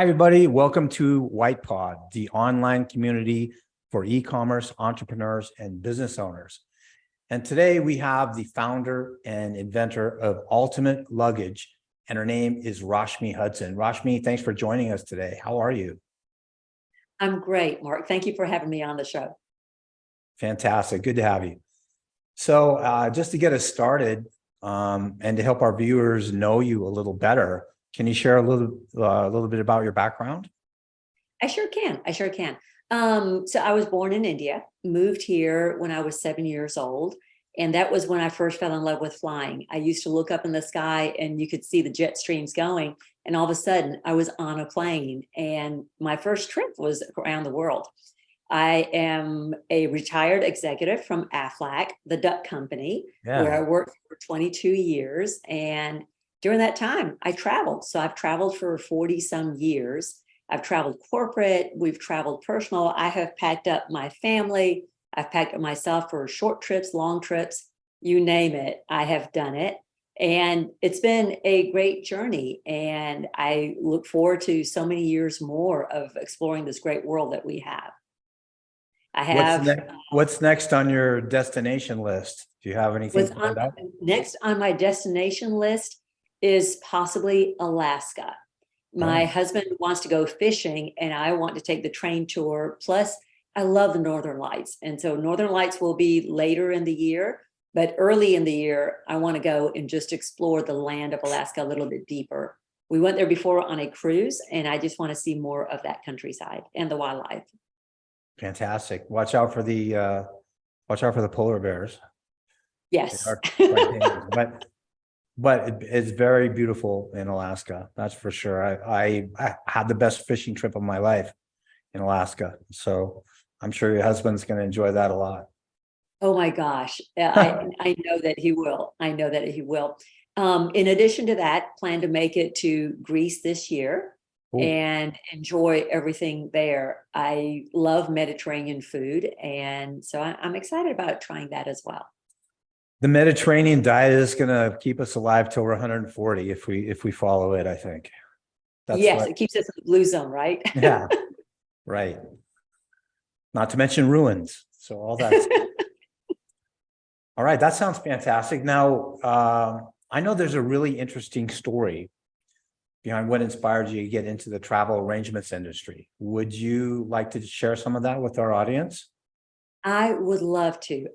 everybody. Welcome to WYTPod, the online community for e-commerce entrepreneurs and business owners. And today we have the founder and inventor of Ultimate Luggage, and her name is Rashmi Hudson. Rashmi, thanks for joining us today. How are you? I'm great, Mark. Thank you for having me on the show. Fantastic. Good to have you. So just to get us started and to help our viewers know you a little better, can you share a little bit about your background? I sure can. So I was born in India, moved here when I was 7 years old. And that was when I first fell in love with flying. I used to look up in the sky and you could see the jet streams going. And all of a sudden I was on a plane and my first trip was around the world. I am a retired executive from Aflac, the duck company, where I worked for 22 years. And during that time, I traveled. So I've traveled for 40 some years. I've traveled corporate, we've traveled personal. I have packed up my family. I've packed up myself for short trips, long trips, you name it. I have done it. And it's been a great journey. And I look forward to so many years more of exploring this great world that we have. What's next on your destination list? Do you have anything planned out? Next on my destination list is possibly Alaska. My husband wants to go fishing and I want to take the train tour. Plus, I love the Northern Lights. And so Northern Lights will be later in the year, but early in the year, I want to go and just explore the land of Alaska a little bit deeper. We went there before on a cruise and I just want to see more of that countryside and the wildlife. Fantastic. Watch out for the polar bears. Yes. But it's very beautiful in Alaska. That's for sure. I had the best fishing trip of my life in Alaska. So I'm sure your husband's going to enjoy that a lot. Oh my gosh. I know that he will. In addition to that, plan to make it to Greece this year. Ooh. And enjoy everything there. I love Mediterranean food. And so I'm excited about trying that as well. The Mediterranean diet is going to keep us alive till we're 140 if we follow it, I think. It keeps us in the blue zone, right? Yeah, right. Not to mention ruins. So all that. All right, that sounds fantastic. Now, I know there's a really interesting story behind what inspired you to get into the travel arrangements industry. Would you like to share some of that with our audience? I would love to.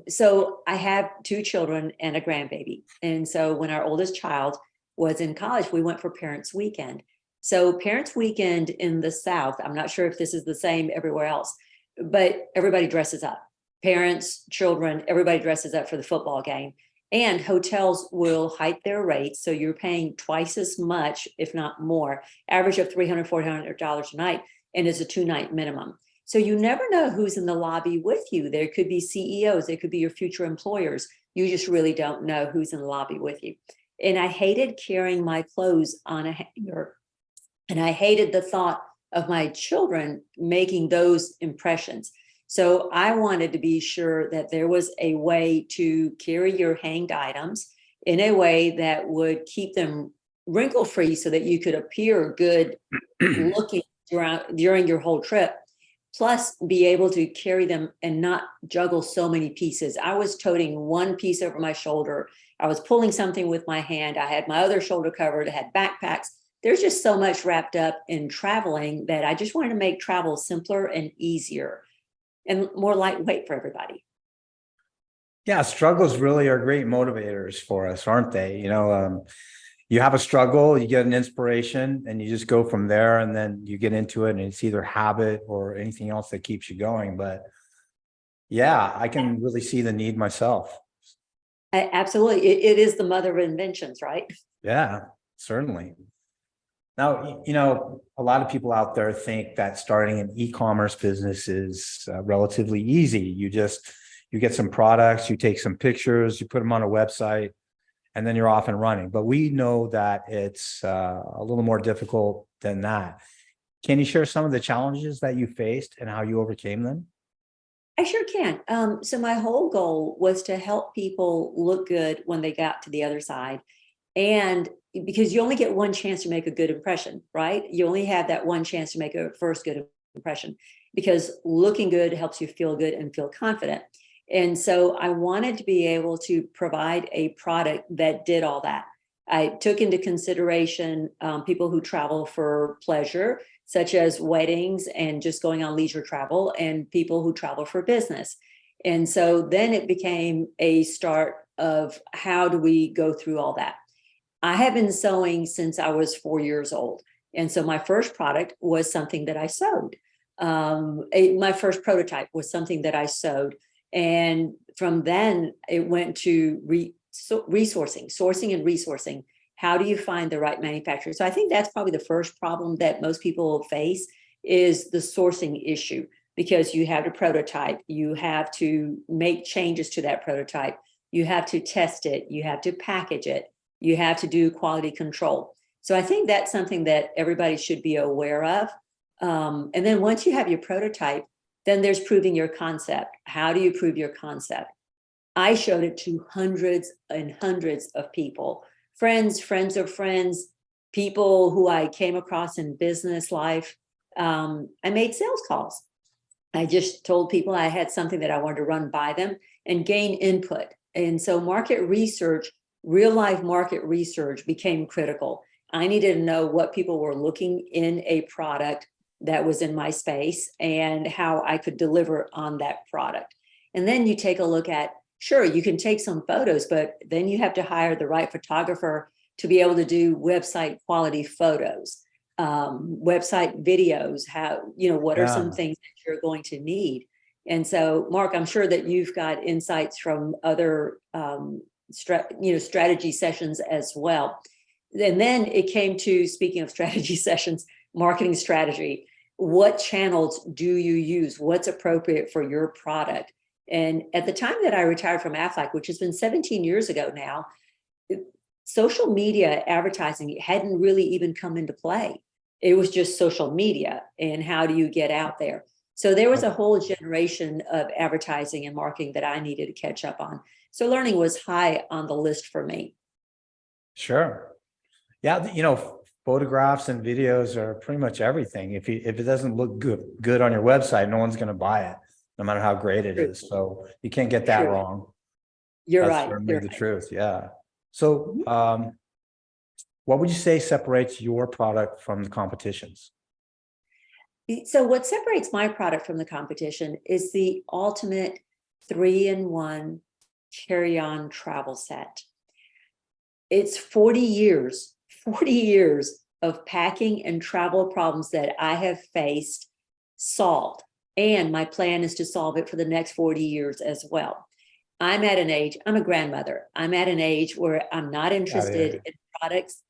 So I have 2 children and a grandbaby. And so when our oldest child was in college, we went for Parents Weekend. So Parents Weekend in the South, I'm not sure if this is the same everywhere else, but everybody dresses up. Parents, children, everybody dresses up for the football game. And hotels will hike their rates. So you're paying twice as much, if not more, average of $300, $400 a night. And it's a 2-night minimum. So you never know who's in the lobby with you. There could be CEOs, they could be your future employers. You just really don't know who's in the lobby with you. And I hated carrying my clothes on a hanger. And I hated the thought of my children making those impressions. So I wanted to be sure that there was a way to carry your hanged items in a way that would keep them wrinkle-free so that you could appear good looking during your whole trip. Plus be able to carry them and not juggle so many pieces. I was toting one piece over my shoulder. I was pulling something with my hand. I had my other shoulder covered. I had backpacks. There's just so much wrapped up in traveling that I just wanted to make travel simpler and easier and more lightweight for everybody. Yeah, struggles really are great motivators for us, aren't they? You have a struggle, you get an inspiration, and you just go from there, and then you get into it, and it's either habit or anything else that keeps you going. But yeah, I can really see the need myself. Absolutely. It is the mother of inventions, right? Yeah, certainly. Now, a lot of people out there think that starting an e-commerce business is relatively easy. You get some products, you take some pictures, you put them on a website, and then you're off and running. But we know that it's a little more difficult than that. Can you share some of the challenges that you faced and how you overcame them? I sure can. So my whole goal was to help people look good when they got to the other side. And because you only get one chance to make a good impression, right? You only have that one chance to make a first good impression, because looking good helps you feel good and feel confident. And so I wanted to be able to provide a product that did all that. I took into consideration people who travel for pleasure, such as weddings and just going on leisure travel, and people who travel for business. And so then it became a start of how do we go through all that? I have been sewing since I was 4 years old. And so my first product was something that I sewed. My first prototype was something that I sewed. And from then it went to sourcing and resourcing. How do you find the right manufacturer? So I think that's probably the first problem that most people face, is the sourcing issue, because you have to prototype, you have to make changes to that prototype, you have to test it, you have to package it, you have to do quality control. So I think that's something that everybody should be aware of. And then once you have your prototype, then there's proving your concept. How do you prove your concept? I showed it to hundreds and hundreds of people, friends of friends, people who I came across in business life. I made sales calls. I just told people I had something that I wanted to run by them and gain input. And so market research, real life market research, became critical. I needed to know what people were looking in a product that was in my space and how I could deliver on that product. And then you take a look at, sure, you can take some photos, but then you have to hire the right photographer to be able to do website quality photos, website videos, what are some things that you're going to need. And so, Mark, I'm sure that you've got insights from other strategy sessions as well. And then it came to, speaking of strategy sessions, marketing strategy. What channels do you use? What's appropriate for your product? And at the time that I retired from Aflac, which has been 17 years ago now, social media advertising hadn't really even come into play. It was just social media and how do you get out there? So there was a whole generation of advertising and marketing that I needed to catch up on. So learning was high on the list for me. Sure. Yeah, photographs and videos are pretty much everything. If it doesn't look good on your website, no one's going to buy it, no matter how great it is. So you can't get that wrong. You're That's right. certainly the truth. Yeah. So, what would you say separates your product from the competition's? So what separates my product from the competition is the ultimate 3-in-1 carry-on travel set. It's 40 years of packing and travel problems that I have faced, solved. And my plan is to solve it for the next 40 years as well. I'm at an age, I'm a grandmother. I'm at an age where I'm not interested in products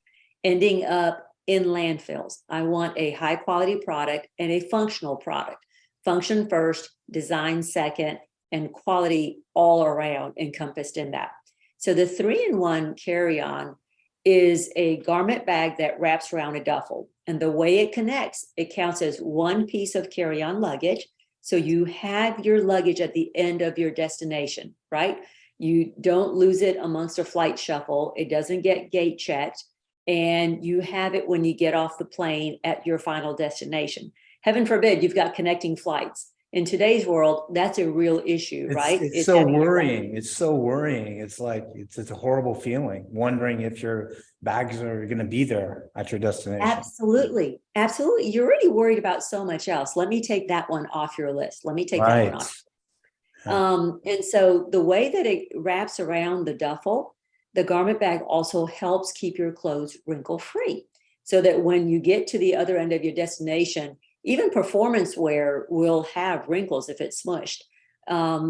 ending up in landfills. I want a high quality product and a functional product. Function first, design second, and quality all around encompassed in that. So the 3-in-1 carry-on is a garment bag that wraps around a duffel. And the way it connects, it counts as one piece of carry-on luggage. So you have your luggage at the end of your destination, right? You don't lose it amongst a flight shuffle. It doesn't get gate checked. And you have it when you get off the plane at your final destination. Heaven forbid you've got connecting flights. In today's world, that's a real issue, right? It's so worrying. It's so worrying. It's like, it's a horrible feeling, wondering if your bags are going to be there at your destination. Absolutely. Absolutely. You're already worried about so much else. Let me take that one off your list. Let me take that one off. And so the way that it wraps around the duffel, the garment bag also helps keep your clothes wrinkle free, so that when you get to the other end of your destination, even performance wear will have wrinkles if it's smushed.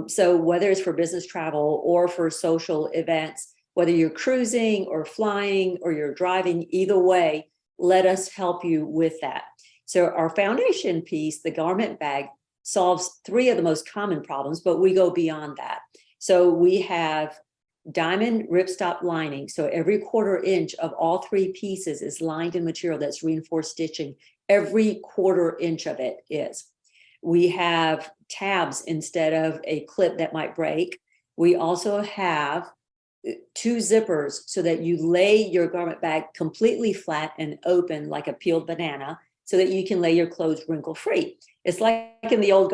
So whether it's for business travel or for social events, whether you're cruising or flying or you're driving, either way, let us help you with that. So our foundation piece, the garment bag, solves 3 of the most common problems, but we go beyond that. So we have diamond ripstop lining. So every 1/4 inch of all 3 pieces is lined in material that's reinforced stitching. Every 1/4 inch of it is. We have tabs instead of a clip that might break. We also have two zippers so that you lay your garment bag completely flat and open like a peeled banana so that you can lay your clothes wrinkle free. It's like in the old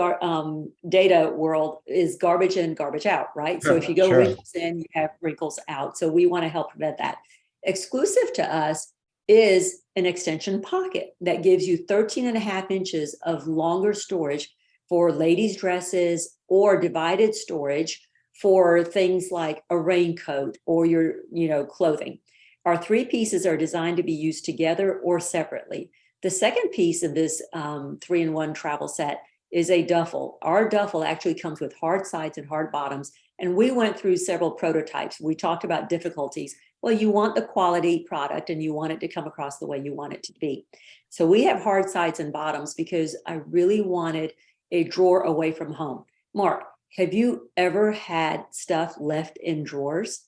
data world is garbage in, garbage out, right? So if you go Sure. wrinkles in, you have wrinkles out. So we want to help prevent that. Exclusive to us is an extension pocket that gives you 13.5 inches of longer storage for ladies' dresses or divided storage for things like a raincoat or your, clothing. Our three pieces are designed to be used together or separately. The second piece of this 3-in-1 travel set is a duffel. Our duffel actually comes with hard sides and hard bottoms. And we went through several prototypes. We talked about difficulties. Well, you want the quality product and you want it to come across the way you want it to be. So we have hard sides and bottoms because I really wanted a drawer away from home. Mark, have you ever had stuff left in drawers?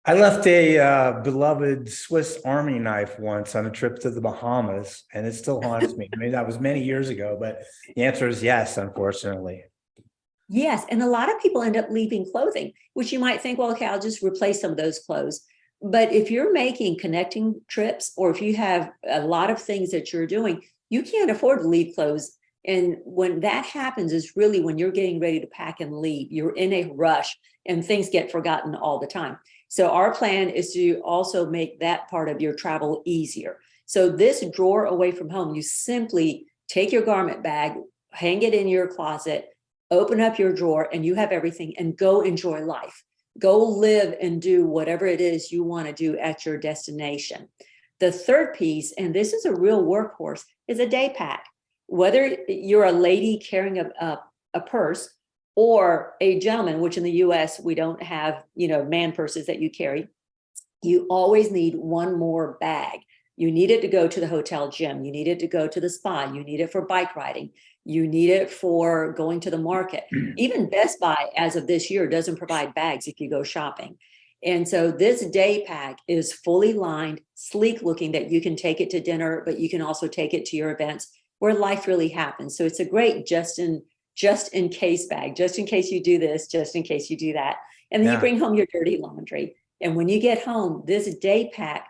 I left a beloved Swiss Army knife once on a trip to the Bahamas, and it still haunts me. I mean, that was many years ago, but the answer is yes, unfortunately. Yes, and a lot of people end up leaving clothing, which you might think, well, okay, I'll just replace some of those clothes. But if you're making connecting trips, or if you have a lot of things that you're doing, you can't afford to leave clothes. And when that happens is really when you're getting ready to pack and leave. You're in a rush and things get forgotten all the time. So our plan is to also make that part of your travel easier. So this drawer away from home, you simply take your garment bag, hang it in your closet, open up your drawer, and you have everything, and go enjoy life. Go live and do whatever it is you want to do at your destination. The third piece, and this is a real workhorse, is a day pack. Whether you're a lady carrying a purse or a gentleman, which in the US, we don't have, man purses that you carry, you always need one more bag. You need it to go to the hotel gym. You need it to go to the spa. You need it for bike riding. You need it for going to the market. Even Best Buy, as of this year, doesn't provide bags if you go shopping. And so this day pack is fully lined, sleek looking, that you can take it to dinner, but you can also take it to your events where life really happens. So it's a great just in case bag, just in case you do this, just in case you do that. And then you bring home your dirty laundry. And when you get home, this day pack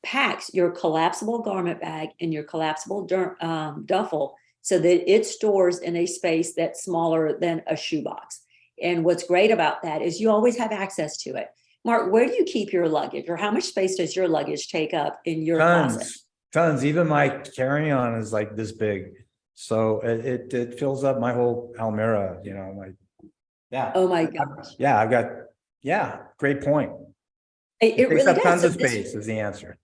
packs your collapsible garment bag and your collapsible duffel so that it stores in a space that's smaller than a shoebox. And what's great about that is you always have access to it. Mark, where do you keep your luggage, or how much space does your luggage take up in your closet? Tons. Even my carry-on is like this big. So it fills up my whole Almira, Oh my gosh. Great point. It Takes really up does. tons So of space is the answer.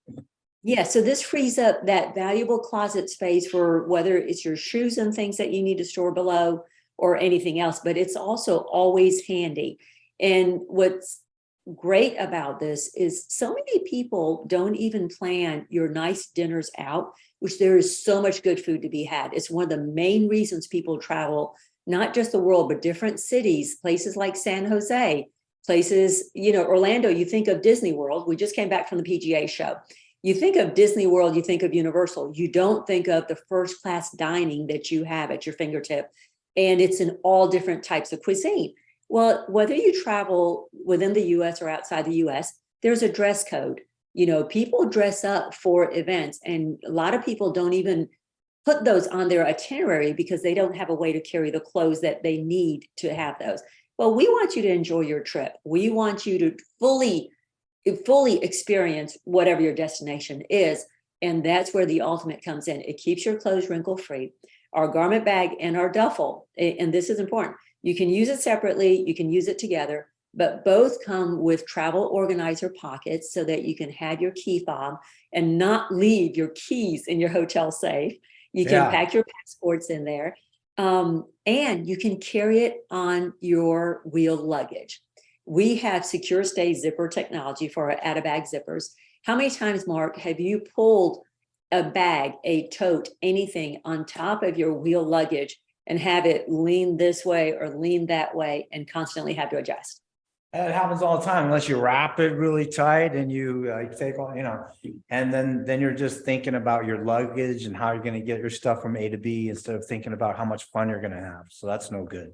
Yeah, so this frees up that valuable closet space for whether it's your shoes and things that you need to store below or anything else, but it's also always handy. And what's great about this is so many people don't even plan your nice dinners out, which there is so much good food to be had. It's one of the main reasons people travel, not just the world, but different cities, places like San Jose, places, Orlando. You think of Disney World. We just came back from the PGA show. You think of Disney World, you think of Universal. You don't think of the first class dining that you have at your fingertip. And it's in all different types of cuisine. Well, whether you travel within the US or outside the US, there's a dress code. People dress up for events, and a lot of people don't even put those on their itinerary because they don't have a way to carry the clothes that they need to have those. Well, we want you to enjoy your trip. We want you to fully experience whatever your destination is. And that's where the ultimate comes in. It keeps your clothes wrinkle free. Our garment bag and our duffel, and this is important, you can use it separately, you can use it together, but both come with travel organizer pockets so that you can have your key fob and not leave your keys in your hotel safe. You can pack your passports in there, and you can carry it on your wheeled luggage. We have secure stay zipper technology for our out-of-bag zippers. How many times, Mark, have you pulled a bag, a tote, anything on top of your wheel luggage and have it lean this way or lean that way and constantly have to adjust? It happens all the time, unless you wrap it really tight and you take all, and then you're just thinking about your luggage and how you're going to get your stuff from A to B instead of thinking about how much fun you're going to have. So that's no good.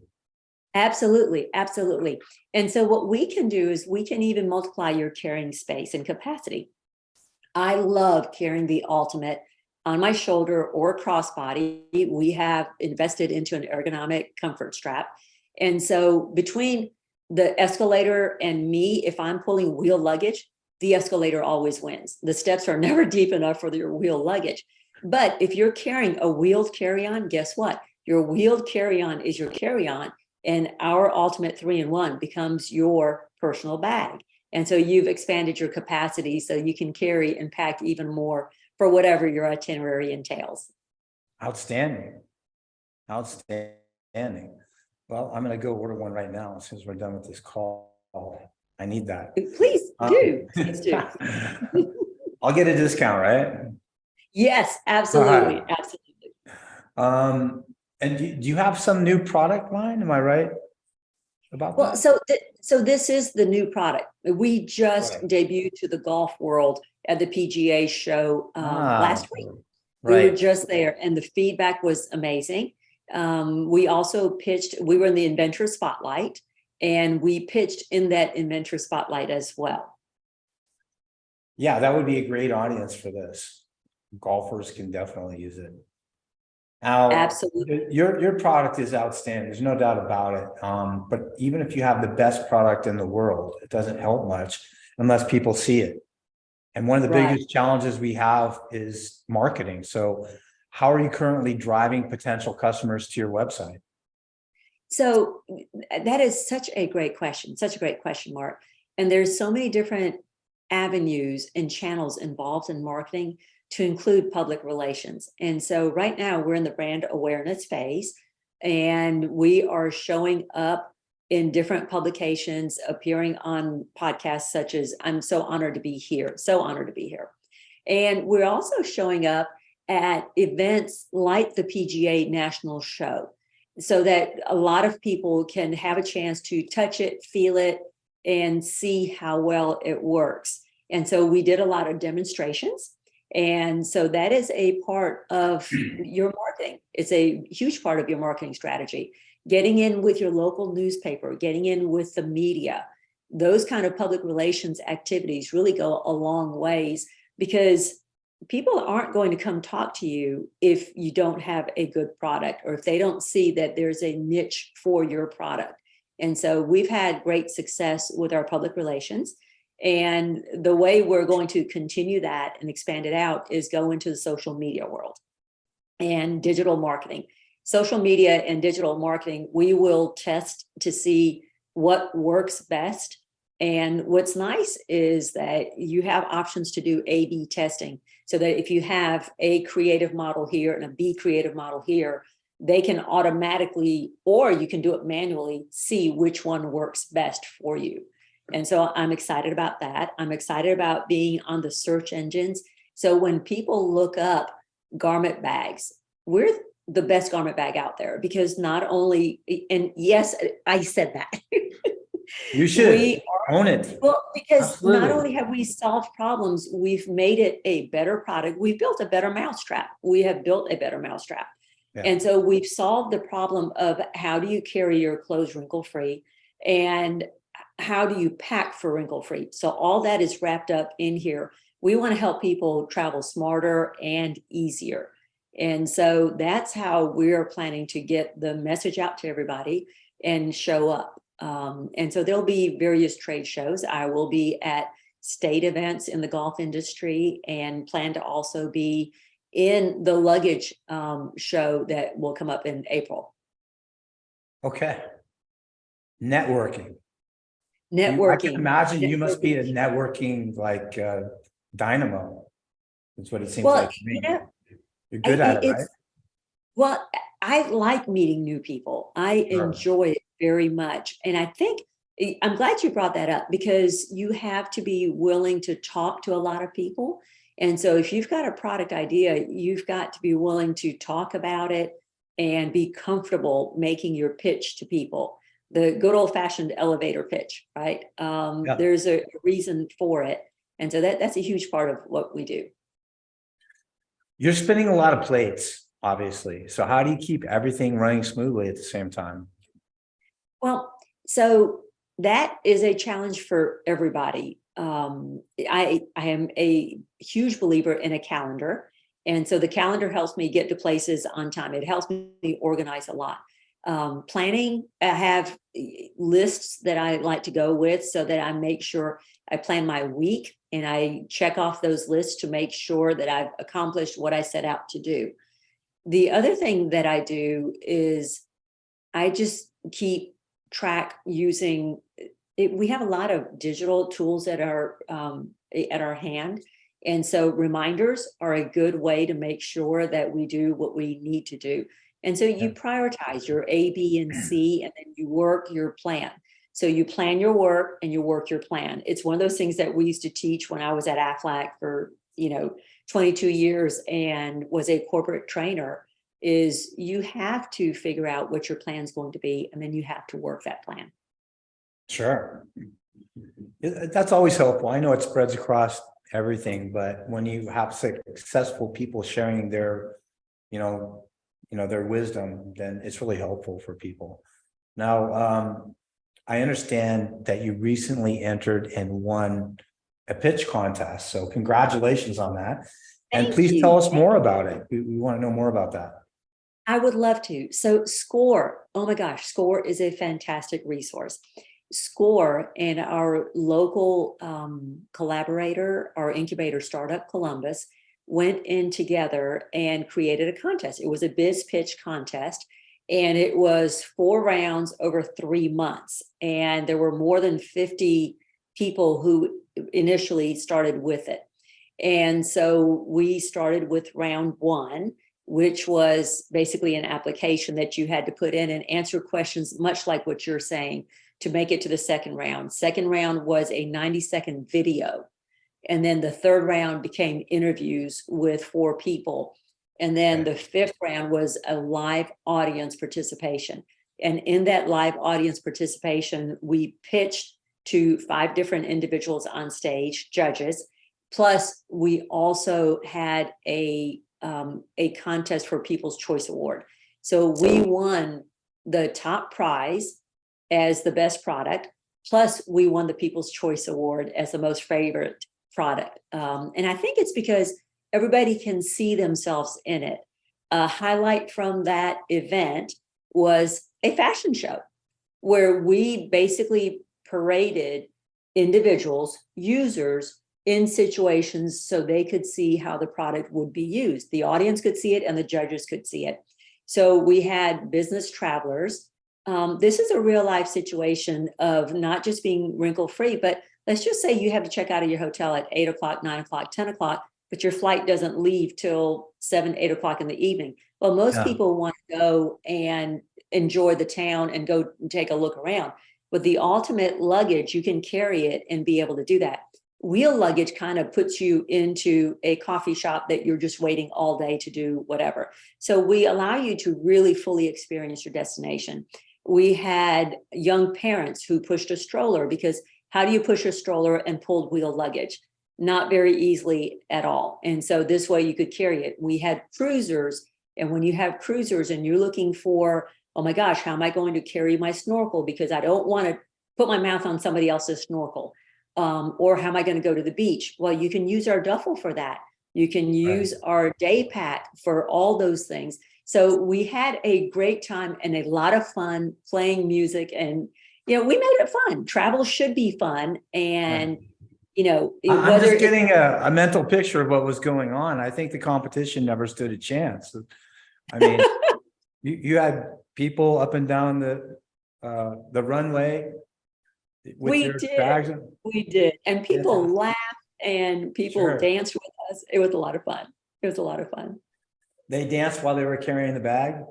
Absolutely, absolutely. And so what we can do is we can even multiply your carrying space and capacity. I love carrying the ultimate on my shoulder or crossbody. We have invested into an ergonomic comfort strap. And so between the escalator and me, if I'm pulling wheel luggage, the escalator always wins. The steps are never deep enough for your wheel luggage. But if you're carrying a wheeled carry-on, guess what? Your wheeled carry-on is your carry-on, and our ultimate 3-in-1 becomes your personal bag. And so you've expanded your capacity so you can carry and pack even more for whatever your itinerary entails. Outstanding. Outstanding. Well, I'm going to go order one right now as soon as we're done with this call. I need that. Please do. Please do. I'll get a discount, right? Yes, absolutely. All right. Absolutely. And do you have some new product line? Am I right about Well, that? so this is the new product. We just Right. debuted to the golf world at the PGA show last week. We were Right. just there, and the feedback was amazing. We also pitched, we were in the inventor spotlight, and we pitched in that inventor spotlight as well. Yeah, that would be a great audience for this. Golfers can definitely use it. Now, Absolutely. your product is outstanding. There's no doubt about it. But even if you have the best product in the world, it doesn't help much unless people see it. And one of the Right. biggest challenges we have is marketing. So how are you currently driving potential customers to your website? So that is such a great question, Mark. And there's so many different avenues and channels involved in marketing, to include public relations. And so right now we're in the brand awareness phase, and we are showing up in different publications, appearing on podcasts such as I'm So Honored to Be Here, so honored to be here. And we're also showing up at events like the PGA National Show, so that a lot of people can have a chance to touch it, feel it, and see how well it works. And so we did a lot of demonstrations. And so that is a part of your marketing. It's a huge part of your marketing strategy. Getting in with your local newspaper, getting in with the media, those kind of public relations activities really go a long ways, because people aren't going to come talk to you if you don't have a good product, or if they don't see that there's a niche for your product. And so we've had great success with our public relations. And the way we're going to continue that and expand it out is go into the social media world and digital marketing. Social media and digital marketing, we will test to see what works best. And what's nice is that you have options to do A/B testing, so that if you have A creative model here and a B creative model here, they can automatically, or you can do it manually, see which one works best for you. And so I'm excited about that. I'm excited about being on the search engines. So when people look up garment bags, we're the best garment bag out there, because not only, and yes, I said that. You should own it. Well, because Absolutely. not only have we solved problems, we've made it a better product. We've built a better mousetrap. We have built a better mousetrap. Yeah. And so we've solved the problem of how do you carry your clothes wrinkle-free, and how do you pack for wrinkle-free? So all that is wrapped up in here. We want to help people travel smarter and easier. And so that's how we're planning to get the message out to everybody and show up. And so there'll be various trade shows. I will be at state events in the golf industry, and plan to also be in the Luggage show that will come up in April. Okay. Networking. I can imagine you must be a networking like dynamo. That's what it seems like to me. You're good at it, right? Well, I like meeting new people. I enjoy it very much. And I think, I'm glad you brought that up, because you have to be willing to talk to a lot of people. And so if you've got a product idea, you've got to be willing to talk about it and be comfortable making your pitch to people. The good old-fashioned elevator pitch, right? There's a reason for it. And so that's a huge part of what we do. You're spinning a lot of plates, obviously. So how do you keep everything running smoothly at the same time? Well, so that is a challenge for everybody. I am a huge believer in a calendar. And so the calendar helps me get to places on time. It helps me organize a lot. Planning, I have lists that I like to go with so that I make sure I plan my week and I check off those lists to make sure that I've accomplished what I set out to do. The other thing that I do is I just keep track using it. We have a lot of digital tools at our hand. And so reminders are a good way to make sure that we do what we need to do. And so you prioritize your A, B, and C, and then you work your plan. So you plan your work and you work your plan. It's one of those things that we used to teach when I was at Aflac for, 22 years and was a corporate trainer, is you have to figure out what your plan is going to be, and then you have to work that plan. Sure. That's always helpful. I know it spreads across everything, but when you have successful people sharing their, their wisdom, then it's really helpful for people. Now, I understand that you recently entered and won a pitch contest. So congratulations on that. And please tell us more about it. We want to know more about that. I would love to. So SCORE, oh my gosh, SCORE is a fantastic resource. SCORE and our local collaborator, our incubator startup, Columbus, went in together and created a contest. It was a biz pitch contest, and it was 4 rounds over 3 months. And there were more than 50 people who initially started with it. And so we started with round 1, which was basically an application that you had to put in and answer questions, much like what you're saying, to make it to the second round. Second round was a 90-second video. And then the third round became interviews with 4 people. And then the 5th round was a live audience participation. And in that live audience participation, we pitched to 5 different individuals on stage, judges. Plus, we also had a contest for People's Choice Award. So we won the top prize as the best product. Plus, we won the People's Choice Award as the most favorite product. And I think it's because everybody can see themselves in it. A highlight from that event was a fashion show where we basically paraded individuals, users, in situations so they could see how the product would be used. The audience could see it and the judges could see it. So we had business travelers. This is a real life situation of not just being wrinkle free, but let's just say you have to check out of your hotel at 8 o'clock, 9 o'clock, 10 o'clock, but your flight doesn't leave till 7, 8 o'clock in the evening. Well, most people want to go and enjoy the town and go and take a look around. With the ultimate luggage, you can carry it and be able to do that. Wheel luggage kind of puts you into a coffee shop that you're just waiting all day to do whatever. So we allow you to really fully experience your destination. We had young parents who pushed a stroller, because how do you push a stroller and pulled wheel luggage? Not very easily at all. And so this way you could carry it. We had cruisers, and when you have cruisers and you're looking for, oh my gosh, how am I going to carry my snorkel? Because I don't want to put my mouth on somebody else's snorkel. Or how am I going to go to the beach? Well, you can use our duffel for that. You can use our day pack for all those things. So we had a great time and a lot of fun playing music, and, we made it fun. Travel should be fun. And, I'm just getting a mental picture of what was going on. I think the competition never stood a chance. I mean, you had people up and down the runway. We did. And people laughed and people danced with us. It was a lot of fun. They danced while they were carrying the bag?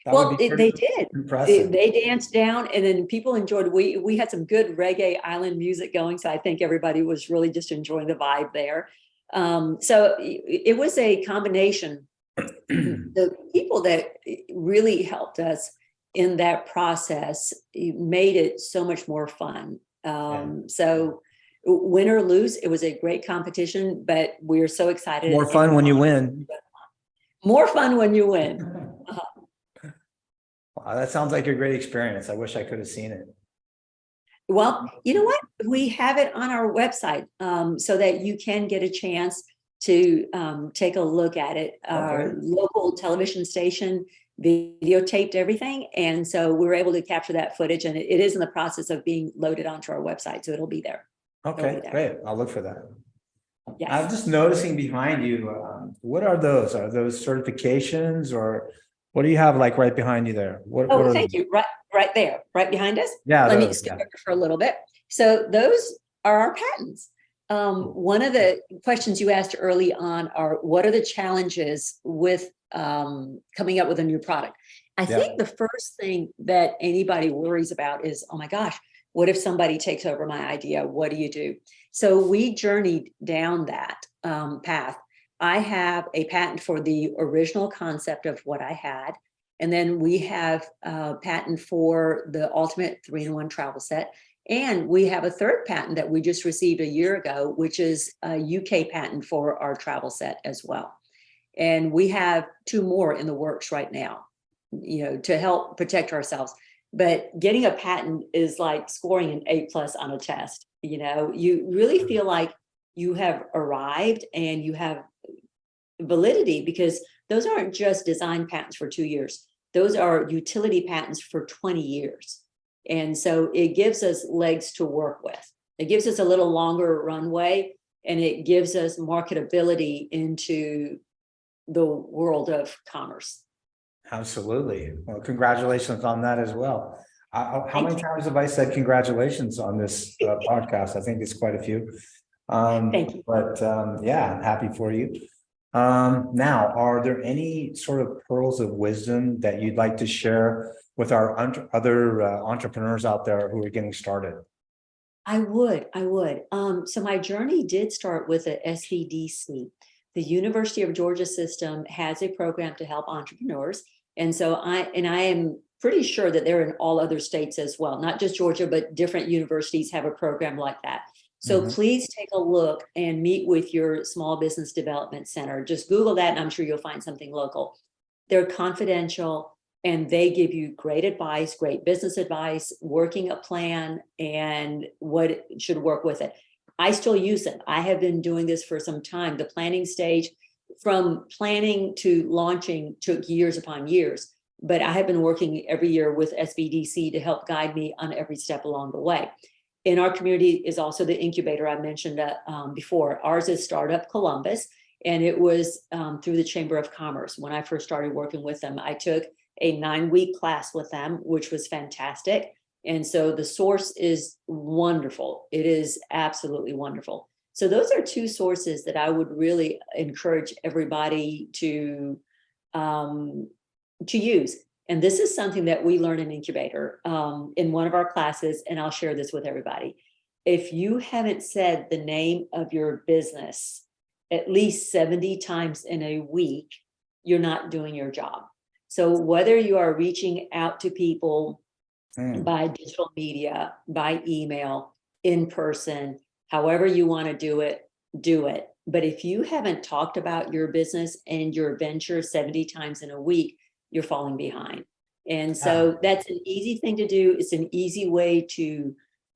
They did. Impressive. They danced down, and then people enjoyed. We had some good reggae island music going. So I think everybody was really just enjoying the vibe there. So it was a combination. The people that really helped us in that process made it so much more fun. So win or lose, it was a great competition, but we're so excited. More fun when you win. More fun when you win. that sounds like a great experience. I wish I could have seen it. Well, you know what? We have it on our website, so that you can get a chance to take a look at it. Our Okay. local television station videotaped everything, and so we were able to capture that footage, and it is in the process of being loaded onto our website, so it'll be there. Okay, there. great. I'll look for that. I'm Yes. just noticing behind you, what are those? Are those certifications or what do you have like right behind you there? What Oh, are thank you. Right there, right behind us. Yeah, Let me those, skip yeah. over for a little bit. So those are our patents. One of the questions you asked early on are, what are the challenges with coming up with a new product? I think the first thing that anybody worries about is, oh my gosh, what if somebody takes over my idea? What do you do? So we journeyed down that path. I have a patent for the original concept of what I had. And then we have a patent for the ultimate 3-in-1 travel set. And we have a third patent that we just received a year ago, which is a UK patent for our travel set as well. And we have 2 more in the works right now, to help protect ourselves. But getting a patent is like scoring an A+ on a test. You really feel like you have arrived and you have validity, because those aren't just design patents for 2 years. Those are utility patents for 20 years. And so it gives us legs to work with. It gives us a little longer runway, and it gives us marketability into the world of commerce. Absolutely. Well, congratulations on that as well. How Thank many you. times have I said congratulations on this podcast? I think it's quite a few. Thank you. But yeah, I'm happy for you. Now, are there any sort of pearls of wisdom that you'd like to share with our other entrepreneurs out there who are getting started? I would. So my journey did start with a SVDC. The University of Georgia system has a program to help entrepreneurs. And so I am pretty sure that they're in all other states as well, not just Georgia, but different universities have a program like that. So please take a look and meet with your small business development center. Just Google that and I'm sure you'll find something local. They're confidential and they give you great advice, great business advice, working a plan and what should work with it. I still use them. I have been doing this for some time. The planning stage, from planning to launching, took years upon years, but I have been working every year with SVDC to help guide me on every step along the way. In our community is also the incubator I mentioned before. Ours is Startup Columbus, and it was through the Chamber of Commerce. When I first started working with them, I took a 9-week class with them, which was fantastic. And so the source is wonderful. It is absolutely wonderful. So those are 2 sources that I would really encourage everybody to use. And this is something that we learn in Incubator in one of our classes, and I'll share this with everybody. If you haven't said the name of your business at least 70 times in a week, you're not doing your job. So whether you are reaching out to people by digital media, by email, in person, however you want to do it, do it. But if you haven't talked about your business and your venture 70 times in a week, you're falling behind. And so that's an easy thing to do. It's an easy way to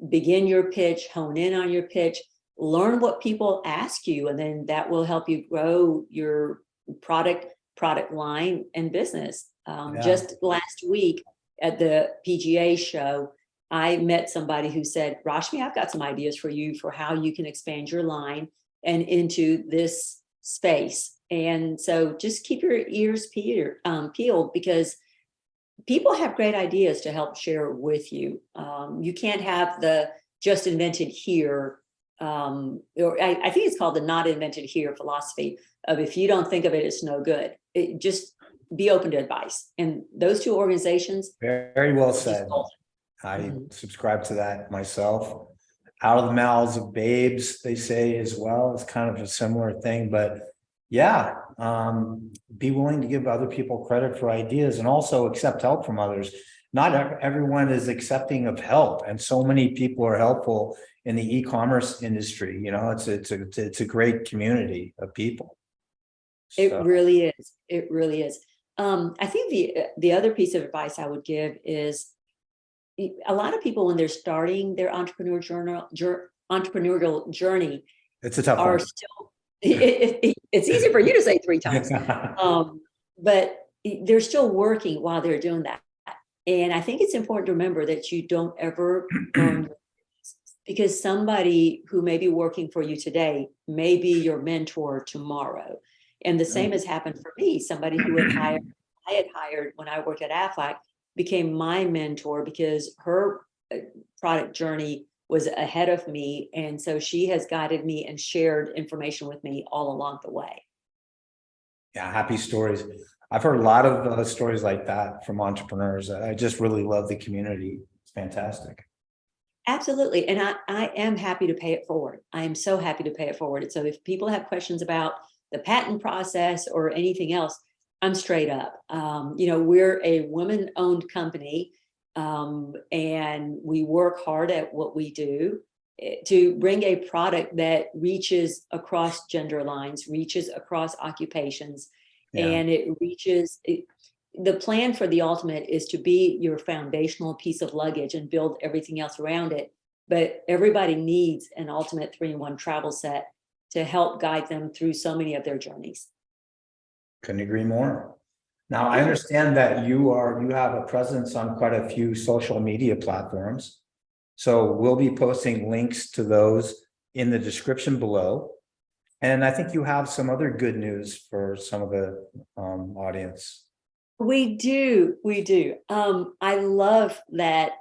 begin your pitch, hone in on your pitch, learn what people ask you, and then that will help you grow your product line and business. Just last week at the PGA show, I met somebody who said, Rashmi, I've got some ideas for you for how you can expand your line and into this space. And so just keep your ears peeled, because people have great ideas to help share with you. You can't have the just invented here, or I think it's called the not invented here philosophy of, if you don't think of it, it's no good. It just be open to advice. And those 2 organizations. Very well said. I subscribe to that myself. Out of the mouths of babes, they say as well. It's kind of a similar thing, but yeah, be willing to give other people credit for ideas and also accept help from others. Not everyone is accepting of help, and so many people are helpful in the e-commerce industry. It's a great community of people. It really is. It really is. I think the other piece of advice I would give is a lot of people when they're starting their entrepreneurial journey It's a tough are one. still, it's easy for you to say 3 times, but they're still working while they're doing that. And I think it's important to remember that you don't ever burn your business, because somebody who may be working for you today may be your mentor tomorrow. And the same has happened for me. Somebody who I had hired when I worked at Aflac became my mentor because her product journey was ahead of me. And so she has guided me and shared information with me all along the way. Yeah, happy stories. I've heard a lot of stories like that from entrepreneurs. I just really love the community. It's fantastic. Absolutely. And I am happy to pay it forward. I am so happy to pay it forward. And so if people have questions about the patent process or anything else, I'm straight up. We're a women-owned company, and we work hard at what we do to bring a product that reaches across gender lines, reaches across occupations, and the plan for the ultimate is to be your foundational piece of luggage and build everything else around it. But everybody needs an ultimate 3-in-1 travel set to help guide them through so many of their journeys. Couldn't agree more. Now, I understand that you have a presence on quite a few social media platforms. So we'll be posting links to those in the description below. And I think you have some other good news for some of the audience. We do. I love that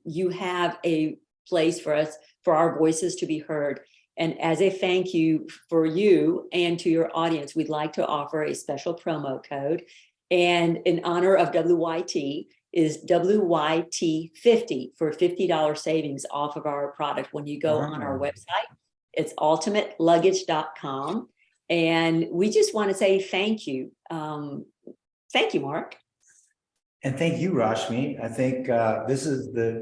you have a place for us, for our voices to be heard. And as a thank you for you and to your audience, we'd like to offer a special promo code. And in honor of WYT is WYT50 for $50 savings off of our product when you go on our website. It's ultimateluggage.com. And we just want to say thank you. Thank you, Mark. And thank you, Rashmi. I think this is the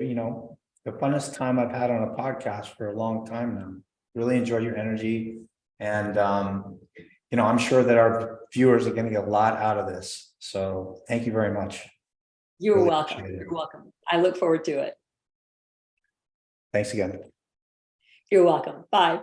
funnest time I've had on a podcast for a long time now. Really enjoy your energy. And, I'm sure that our viewers are going to get a lot out of this. So thank you very much. You're welcome. You're welcome. I look forward to it. Thanks again. You're welcome. Bye.